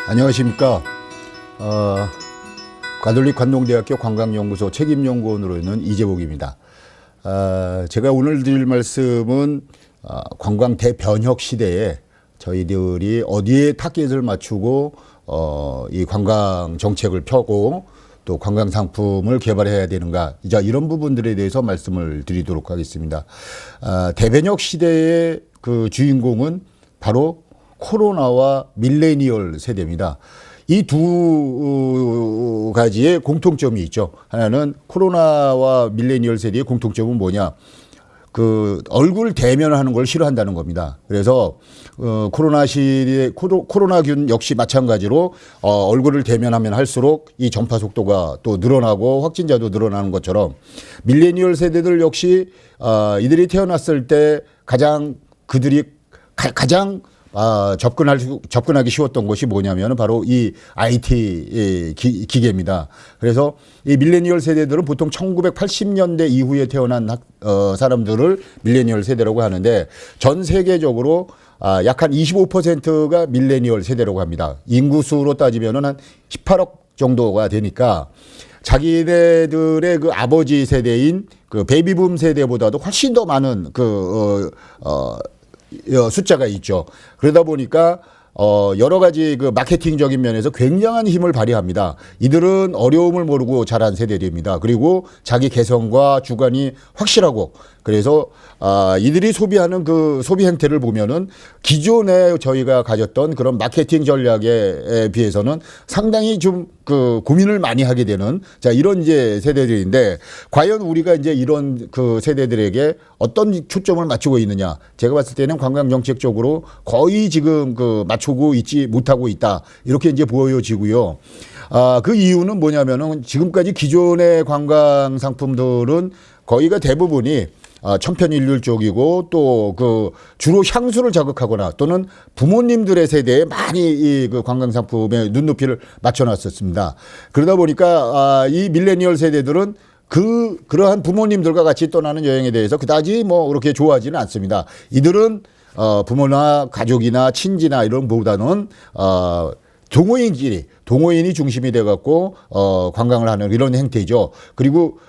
안녕하십니까. 가톨릭 관동대학교 관광연구소 책임연구원으로 있는 이재복입니다. 제가 오늘 드릴 말씀은 관광 대변혁 시대에 저희들이 어디에 타깃을 맞추고 이 관광 정책을 펴고 또 관광 상품을 개발해야 되는가, 이런 부분들에 대해서 말씀을 드리도록 하겠습니다. 대변혁 시대의 그 주인공은 바로 코로나와 밀레니얼 세대입니다. 이 두 가지의 공통점이 있죠. 하나는 코로나와 밀레니얼 세대의 공통점은 뭐냐? 그 얼굴 대면하는 걸 싫어한다는 겁니다. 그래서 코로나 시대 코로나균 역시 마찬가지로 얼굴을 대면하면 할수록 이 전파 속도가 또 늘어나고 확진자도 늘어나는 것처럼 밀레니얼 세대들 역시 이들이 태어났을 때 그들이 가장 접근하기 쉬웠던 것이 뭐냐면 바로 이 IT 기계입니다. 그래서 이 밀레니얼 세대들은 보통 1980년대 이후에 태어난 사람들을 밀레니얼 세대라고 하는데 전 세계적으로 약 한 25%가 밀레니얼 세대라고 합니다. 인구수로 따지면은 한 18억 정도가 되니까 자기네들의 그 아버지 세대인 그 베이비붐 세대보다도 훨씬 더 많은 숫자가 있죠. 그러다 보니까 여러 가지 그 마케팅적인 면에서 굉장한 힘을 발휘합니다. 이들은 어려움을 모르고 자란 세대들입니다. 그리고 자기 개성과 주관이 확실하고, 그래서 이들이 소비하는 그 소비 행태를 보면은 기존에 저희가 가졌던 그런 마케팅 전략에 비해서는 상당히 좀 그 고민을 많이 하게 되는 이런 이제 세대들인데, 과연 우리가 이제 이런 그 세대들에게 어떤 초점을 맞추고 있느냐? 제가 봤을 때는 관광 정책적으로 거의 지금 그 맞추고 있지 못하고 있다, 이렇게 이제 보여지고요. 그 이유는 뭐냐면은 지금까지 기존의 관광 상품들은 거의가 대부분이 천편일률적이고 또 그 주로 향수를 자극하거나 또는 부모님들의 세대에 많이 이 그 관광 상품에 눈높이를 맞춰놨었습니다. 그러다 보니까 이 밀레니얼 세대들은 그러한 부모님들과 같이 떠나는 여행에 대해서 그다지 뭐 그렇게 좋아하지는 않습니다. 이들은 부모나 가족이나 친지나 이런 보다는 동호인이 중심이 돼갖고 관광을 하는 이런 행태죠. 그리고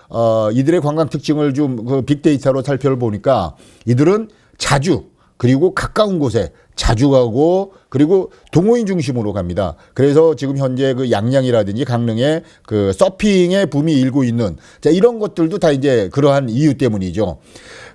이들의 관광 특징을 좀 그 빅데이터로 살펴보니까 이들은 자주, 그리고 가까운 곳에 자주 가고, 그리고 동호인 중심으로 갑니다. 그래서 지금 현재 그 양양이라든지 강릉에 그 서핑의 붐이 일고 있는 이런 것들도 다 이제 그러한 이유 때문이죠.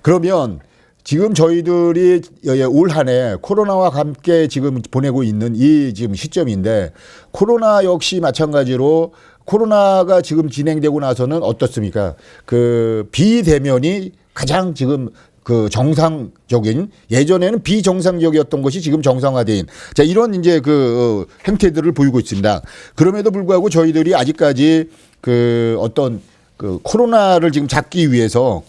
그러면 지금 저희들이 올 한 해 코로나와 함께 지금 보내고 있는 이 지금 시점인데, 코로나 역시 마찬가지로 코로나가 지금 진행되고 나서는 어떻습니까? 그 비대면이 가장 지금 그 정상적인, 예전에는 비정상적이었던 것이 지금 정상화된 이런 이제 그 행태들을 보이고 있습니다. 그럼에도 불구하고 저희들이 아직까지 그 어떤 그 코로나를 잡기 위해서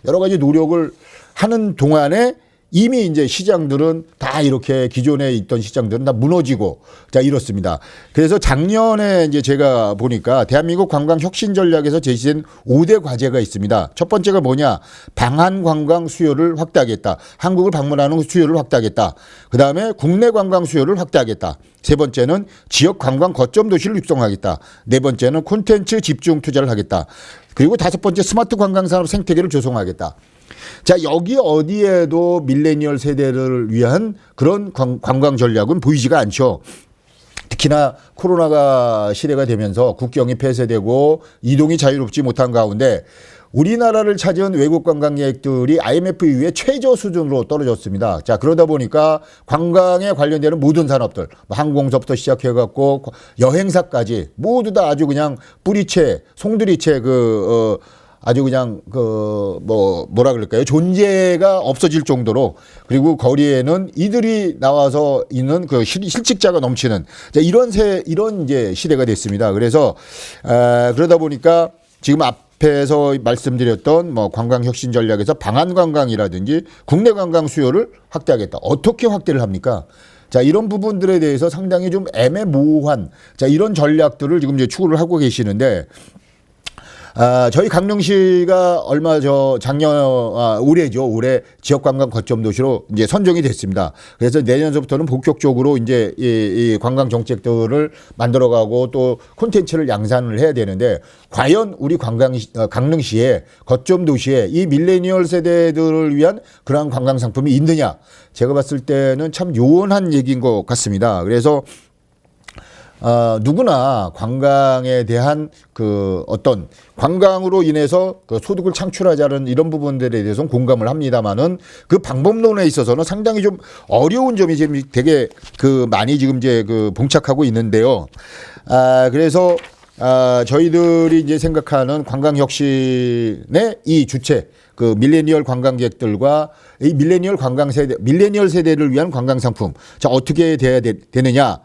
여러 가지 노력을 하는 동안에 이미 이제 시장들은 다 이렇게 기존에 있던 시장들은 다 무너지고 이렇습니다. 그래서 작년에 이제 제가 보니까 대한민국 관광 혁신 전략에서 제시된 5대 과제가 있습니다. 첫 번째가 뭐냐? 방한 관광 수요를 확대하겠다. 한국을 방문하는 수요를 확대하겠다. 그다음에 국내 관광 수요를 확대하겠다. 세 번째는 지역 관광 거점 도시를 육성하겠다. 네 번째는 콘텐츠 집중 투자를 하겠다. 그리고 다섯 번째 스마트 관광 산업 생태계를 조성하겠다. 여기 어디에도 밀레니얼 세대를 위한 그런 관광 전략은 보이지가 않죠. 특히나 코로나가 시대가 되면서 국경이 폐쇄되고 이동이 자유롭지 못한 가운데 우리나라를 찾은 외국 관광객들이 IMF 이후에 최저 수준으로 떨어졌습니다. 그러다 보니까 관광에 관련되는 모든 산업들, 항공서부터 시작해갖고 여행사까지 모두 다 아주 그냥 뿌리채, 송두리채 아주 그냥 뭐라 그럴까요? 존재가 없어질 정도로, 그리고 거리에는 이들이 나와서 있는 그 실직자가 넘치는 이런 이제 시대가 됐습니다. 그래서 그러다 보니까 지금 앞에서 말씀드렸던 관광 혁신 전략에서 방한 관광이라든지 국내 관광 수요를 확대하겠다. 어떻게 확대를 합니까? 이런 부분들에 대해서 상당히 좀 애매모호한 이런 전략들을 지금 이제 추구를 하고 계시는데, 저희 강릉시가 올해 지역 관광 거점 도시로 이제 선정이 됐습니다. 그래서 내년서부터는 본격적으로 이제 이 관광 정책들을 만들어가고 또 콘텐츠를 양산을 해야 되는데, 과연 우리 강릉시에 거점 도시에 이 밀레니얼 세대들을 위한 그러한 관광 상품이 있느냐? 제가 봤을 때는 참 요원한 얘기인 것 같습니다. 그래서 누구나 관광에 대한 그 어떤 관광으로 인해서 그 소득을 창출하자는 이런 부분들에 대해서는 공감을 합니다만은, 그 방법론에 있어서는 상당히 좀 어려운 점이 지금 되게 그 많이 지금 이제 그 봉착하고 있는데요. 그래서 저희들이 이제 생각하는 관광혁신의 이 주체, 그 밀레니얼 관광객들과 이 밀레니얼 세대를 위한 관광 상품, 자, 어떻게 돼야 되느냐?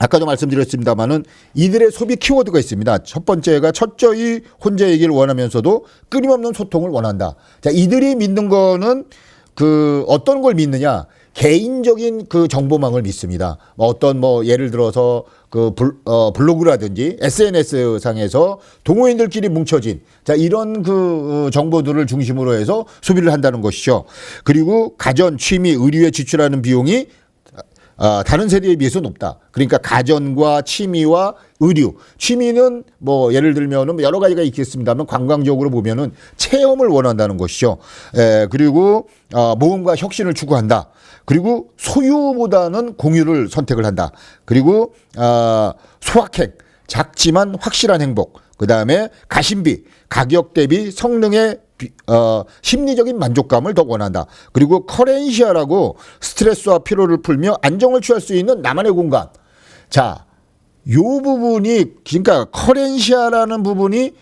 아까도 말씀드렸습니다만은 이들의 소비 키워드가 있습니다. 첫 번째가 철저히 혼자이기를 원하면서도 끊임없는 소통을 원한다. 자, 이들이 믿는 거는 그 어떤 걸 믿느냐? 개인적인 그 정보망을 믿습니다. 어떤 예를 들어서 그 블로그라든지 SNS 상에서 동호인들끼리 뭉쳐진, 자, 이런 그 정보들을 중심으로 해서 소비를 한다는 것이죠. 그리고 가전, 취미, 의류에 지출하는 비용이 다른 세대에 비해서 높다. 그러니까 가전과 취미와 의류. 취미는 예를 들면은 여러 가지가 있겠습니다만, 관광적으로 보면은 체험을 원한다는 것이죠. 그리고 모험과 혁신을 추구한다. 그리고 소유보다는 공유를 선택을 한다. 그리고 소확행, 작지만 확실한 행복. 그 다음에 가심비, 가격 대비 성능의 심리적인 만족감을 더 원한다. 그리고 커렌시아라고 스트레스와 피로를 풀며 안정을 취할 수 있는 나만의 공간. 자, 요 부분이, 그러니까 커렌시아라는 부분이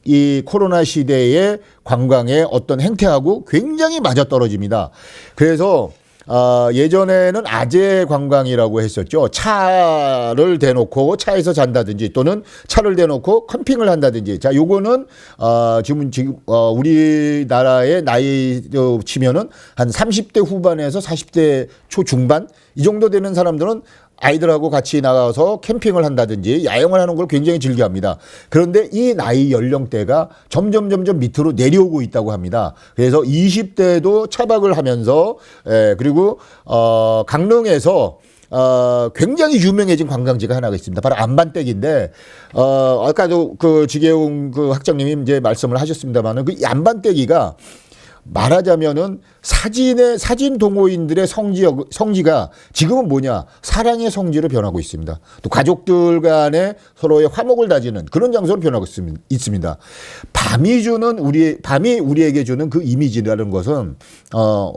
이 코로나 시대의 관광의 어떤 행태하고 굉장히 맞아떨어집니다. 그래서 예전에는 아재 관광이라고 했었죠. 차를 대놓고 차에서 잔다든지 또는 차를 대놓고 캠핑을 한다든지. 자, 요거는 지금 우리나라의 나이로 치면은 한 30대 후반에서 40대 초중반 이 정도 되는 사람들은 아이들하고 같이 나가서 캠핑을 한다든지 야영을 하는 걸 굉장히 즐겨합니다. 그런데 이 나이 연령대가 점점 밑으로 내려오고 있다고 합니다. 그래서 20대도 차박을 하면서 그리고 강릉에서 굉장히 유명해진 관광지가 하나가 있습니다. 바로 안반댁인데, 아까도 그 지계웅 그 학장님이 이제 말씀을 하셨습니다만은, 그 안반댁이가 말하자면은 사진 동호인들의 성지가 지금은 뭐냐, 사랑의 성지로 변하고 있습니다. 또 가족들 간에 서로의 화목을 다지는 그런 장소로 변하고 있습니다. 밤이 우리에게 주는 그 이미지라는 것은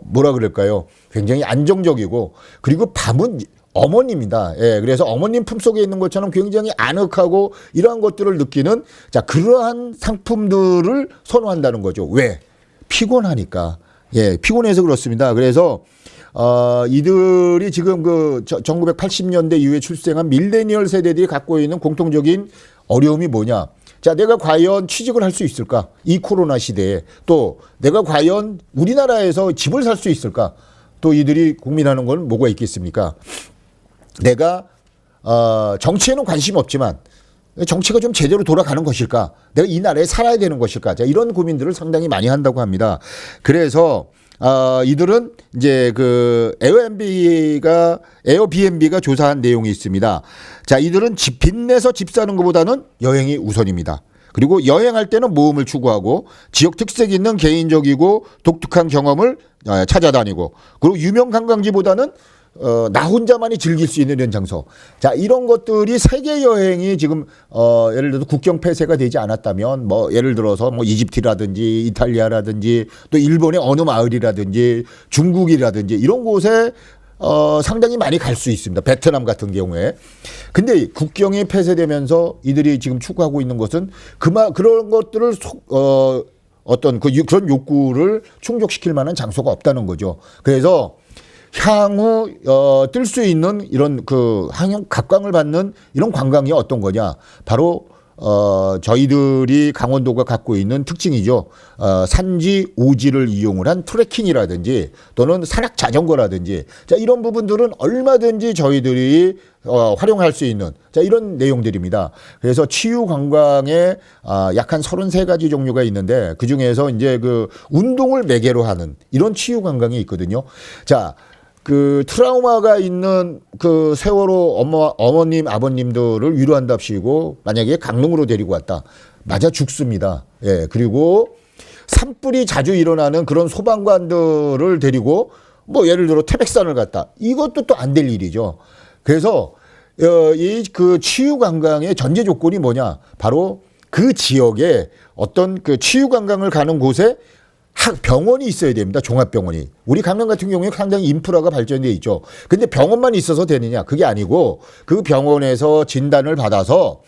뭐라 그럴까요? 굉장히 안정적이고, 그리고 밤은 어머니입니다. 예, 그래서 어머님 품속에 있는 것처럼 굉장히 아늑하고 이러한 것들을 느끼는, 자, 그러한 상품들을 선호한다는 거죠. 왜? 피곤하니까. 예, 피곤해서 그렇습니다. 그래서 이들이 지금 그 1980년대 이후에 출생한 밀레니얼 세대들이 갖고 있는 공통적인 어려움이 뭐냐? 자, 내가 과연 취직을 할 수 있을까? 이 코로나 시대에. 또 내가 과연 우리나라에서 집을 살 수 있을까? 또 이들이 고민하는 건 뭐가 있겠습니까? 내가 정치에는 관심 없지만 정치가 좀 제대로 돌아가는 것일까? 내가 이 나라에 살아야 되는 것일까? 자, 이런 고민들을 상당히 많이 한다고 합니다. 그래서 이들은 이제 그 에어비앤비가 조사한 내용이 있습니다. 자, 이들은 빚내서 집 사는 것보다는 여행이 우선입니다. 그리고 여행할 때는 모험을 추구하고 지역 특색 있는 개인적이고 독특한 경험을 찾아다니고, 그리고 유명 관광지보다는 나 혼자만이 즐길 수 있는 이런 장소. 자, 이런 것들이 세계 여행이 지금 예를 들어서 국경 폐쇄가 되지 않았다면 예를 들어서 이집트라든지 이탈리아라든지 또 일본의 어느 마을이라든지 중국이라든지 이런 곳에 상당히 많이 갈 수 있습니다. 베트남 같은 경우에. 근데 국경이 폐쇄되면서 이들이 지금 추구하고 있는 것은 그런 것들을 그런 욕구를 충족시킬 만한 장소가 없다는 거죠. 그래서 향후 뜰 수 있는 이런 그 각광을 받는 이런 관광이 어떤 거냐? 바로 저희들이 강원도가 갖고 있는 특징이죠. 산지 오지를 이용을 한 트레킹이라든지 또는 산악 자전거라든지 자, 이런 부분들은 얼마든지 저희들이 활용할 수 있는 자, 이런 내용들입니다. 그래서 치유 관광에 약 한 33가지 종류가 있는데 그 중에서 이제 그 운동을 매개로 하는 이런 치유 관광이 있거든요. 자, 그 트라우마가 있는 그 세월호 어머님, 아버님들을 위로한답시고 만약에 강릉으로 데리고 왔다. 맞아 죽습니다. 예. 그리고 산불이 자주 일어나는 그런 소방관들을 데리고 뭐 예를 들어 태백산을 갔다. 이것도 또 안 될 일이죠. 그래서 이 그 치유 관광의 전제 조건이 뭐냐? 바로 그 지역에 어떤 그 치유 관광을 가는 곳에 병원이 있어야 됩니다. 종합병원이. 우리 강릉 같은 경우에 상당히 인프라가 발전되어 있죠. 근데 병원만 있어서 되느냐? 그게 아니고 그 병원에서 진단을 받아서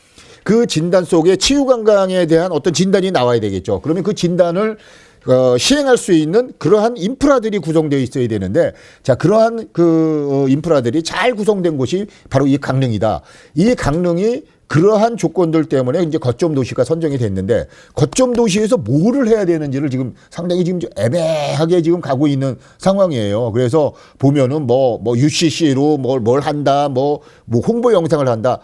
그 진단 속에 치유관광에 대한 어떤 진단이 나와야 되겠죠. 그러면 그 진단을 시행할 수 있는 그러한 인프라들이 구성되어 있어야 되는데 자, 그러한 그 인프라들이 잘 구성된 곳이 바로 이 강릉이다. 이 강릉이 그러한 조건들 때문에 이제 거점 도시가 선정이 됐는데 거점 도시에서 뭐를 해야 되는지를 지금 상당히 지금 애매하게 지금 가고 있는 상황이에요. 그래서 보면은 뭐 UCC로 뭘 한다, 뭐 홍보 영상을 한다.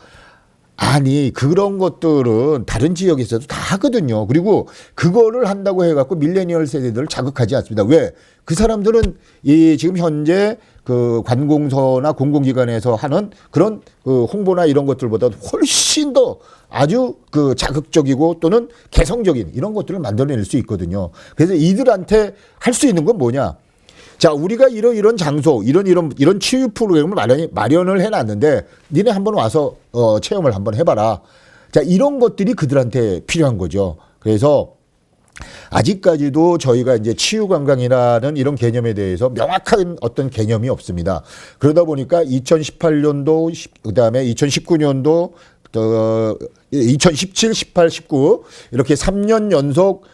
아니 그런 것들은 다른 지역에서도 다 하거든요. 그리고 그거를 한다고 해갖고 밀레니얼 세대들을 자극하지 않습니다. 왜? 그 사람들은 이 지금 현재 그 관공서나 공공기관에서 하는 그런 그 홍보나 이런 것들보다 훨씬 더 아주 그 자극적이고 또는 개성적인 이런 것들을 만들어낼 수 있거든요. 그래서 이들한테 할 수 있는 건 뭐냐? 자, 우리가 이런 장소, 이런 치유 프로그램을 마련을 해놨는데 니네 한번 와서 체험을 한번 해봐라. 자, 이런 것들이 그들한테 필요한 거죠. 그래서 아직까지도 저희가 이제 치유 관광이라는 이런 개념에 대해서 명확한 어떤 개념이 없습니다. 그러다 보니까 2018년도, 그다음에 2019년도, 2017, 18, 19 이렇게 3년 연속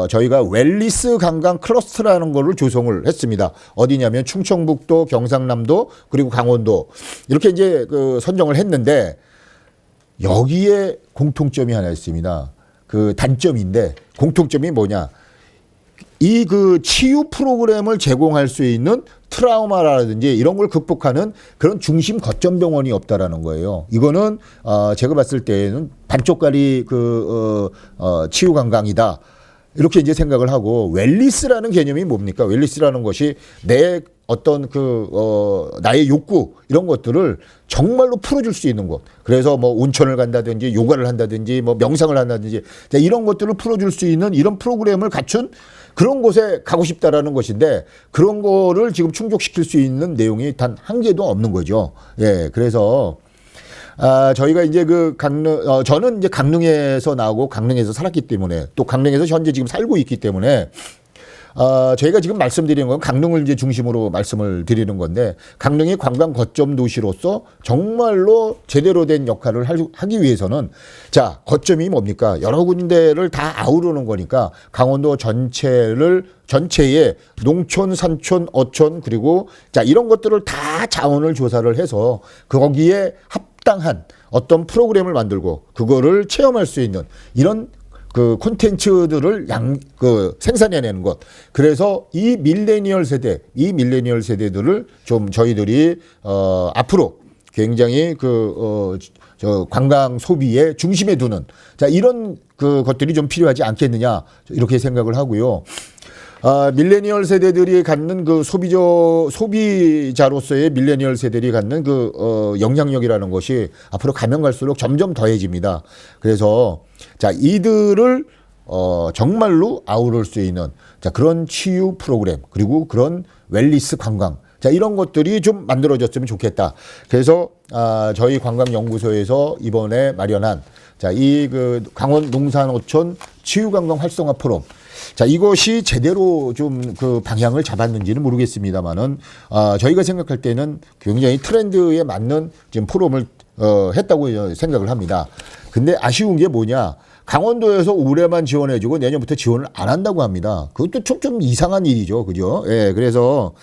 저희가 웰리스 관광 클러스터라는 거를 조성을 했습니다. 어디냐면 충청북도, 경상남도, 그리고 강원도. 이렇게 이제 선정을 했는데 여기에 공통점이 하나 있습니다. 그 단점인데 공통점이 뭐냐? 이 그 치유 프로그램을 제공할 수 있는 트라우마라든지 이런 걸 극복하는 그런 중심 거점 병원이 없다라는 거예요. 이거는 제가 봤을 때는 반쪽짜리 치유 관광이다. 이렇게 이제 생각을 하고 웰리스라는 개념이 뭡니까? 웰리스라는 것이 내 어떤 나의 욕구 이런 것들을 정말로 풀어줄 수 있는 곳. 그래서 뭐 온천을 간다든지 요가를 한다든지 뭐 명상을 한다든지 이런 것들을 풀어줄 수 있는 이런 프로그램을 갖춘 그런 곳에 가고 싶다라는 것인데 그런 거를 지금 충족시킬 수 있는 내용이 단 한 개도 없는 거죠. 예, 그래서 저희가 이제 저는 이제 강릉에서 나오고 강릉에서 살았기 때문에 또 강릉에서 현재 지금 살고 있기 때문에 저희가 지금 말씀드리는 건 강릉을 이제 중심으로 말씀을 드리는 건데 강릉이 관광 거점 도시로서 정말로 제대로 된 역할을 하기 위해서는 자, 거점이 뭡니까? 여러 군데를 다 아우르는 거니까 강원도 전체의 농촌, 산촌, 어촌 그리고 자, 이런 것들을 다 자원을 조사를 해서 거기에 합당한 어떤 프로그램을 만들고 그거를 체험할 수 있는 이런 그 콘텐츠들을 생산해내는 것. 그래서 이 밀레니얼 세대들을 좀 저희들이 앞으로 굉장히 관광 소비의 중심에 두는 자, 이런 것들이 좀 필요하지 않겠느냐 이렇게 생각을 하고요. 밀레니얼 세대들이 갖는 소비자로서의 밀레니얼 세대들이 갖는 영향력이라는 것이 앞으로 가면 갈수록 점점 더해집니다. 그래서 자, 이들을 정말로 아우를 수 있는 자, 그런 치유 프로그램 그리고 그런 웰리스 관광 자, 이런 것들이 좀 만들어졌으면 좋겠다. 그래서 저희 관광연구소에서 이번에 마련한 자, 이 강원 농산어촌 치유관광 활성화 포럼 자, 이것이 제대로 좀 방향을 잡았는지는 모르겠습니다만은 저희가 생각할 때는 굉장히 트렌드에 맞는 지금 포럼을 했다고 생각을 합니다. 근데 아쉬운 게 뭐냐? 강원도에서 올해만 지원해주고 내년부터 지원을 안 한다고 합니다. 그것도 좀 이상한 일이죠, 그죠? 예, 그래서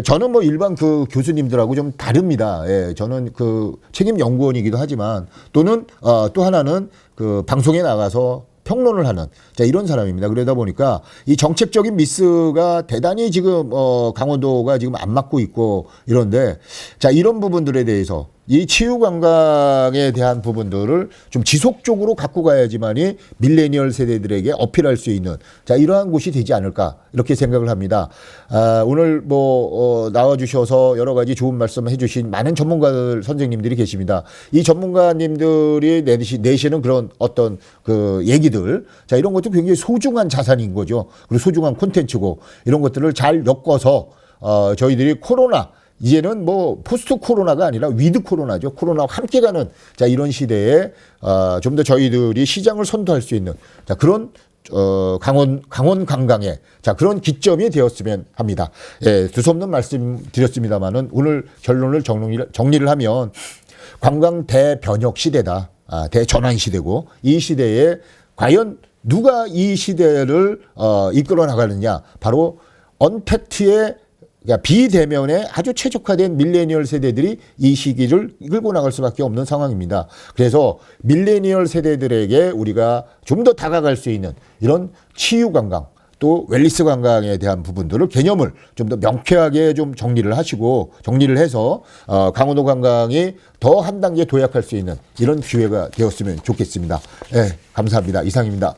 저는 뭐 일반 그 교수님들하고 좀 다릅니다. 예, 저는 그 책임 연구원이기도 하지만 또는 또 하나는 그 방송에 나가서 평론을 하는 이런 사람입니다. 그러다 보니까 이 정책적인 미스가 대단히 지금 강원도가 지금 안 맞고 있고 이런데 이런 부분들에 대해서 이 치유관광에 대한 부분들을 좀 지속적으로 갖고 가야지만이 밀레니얼 세대들에게 어필할 수 있는 이러한 곳이 되지 않을까 이렇게 생각을 합니다. 오늘 뭐 나와주셔서 여러 가지 좋은 말씀 해주신 많은 전문가들 선생님들이 계십니다. 이 전문가님들이 내시는 그런 어떤 그 얘기들 이런 것도 굉장히 소중한 자산인 거죠. 그리고 소중한 콘텐츠고 이런 것들을 잘 엮어서 저희들이 코로나 이제는 뭐 포스트 코로나가 아니라 위드 코로나죠. 코로나와 함께 가는 이런 시대에 좀 더 저희들이 시장을 선도할 수 있는 그런 강원 관광의 그런 기점이 되었으면 합니다. 예, 두서없는 말씀 드렸습니다만은 오늘 결론을 정리를 하면 관광 대변혁 시대다. 대전환 시대고 이 시대에 과연 누가 이 시대를 이끌어 나가느냐 바로 언택트의 그러니까 비대면에 아주 최적화된 밀레니얼 세대들이 이 시기를 이끌고 나갈 수밖에 없는 상황입니다. 그래서 밀레니얼 세대들에게 우리가 좀 더 다가갈 수 있는 이런 치유 관광 또 웰리스 관광에 대한 부분들을 개념을 좀 더 명쾌하게 좀 정리를 해서 강원도 관광이 더 한 단계 도약할 수 있는 이런 기회가 되었으면 좋겠습니다. 네, 감사합니다. 이상입니다.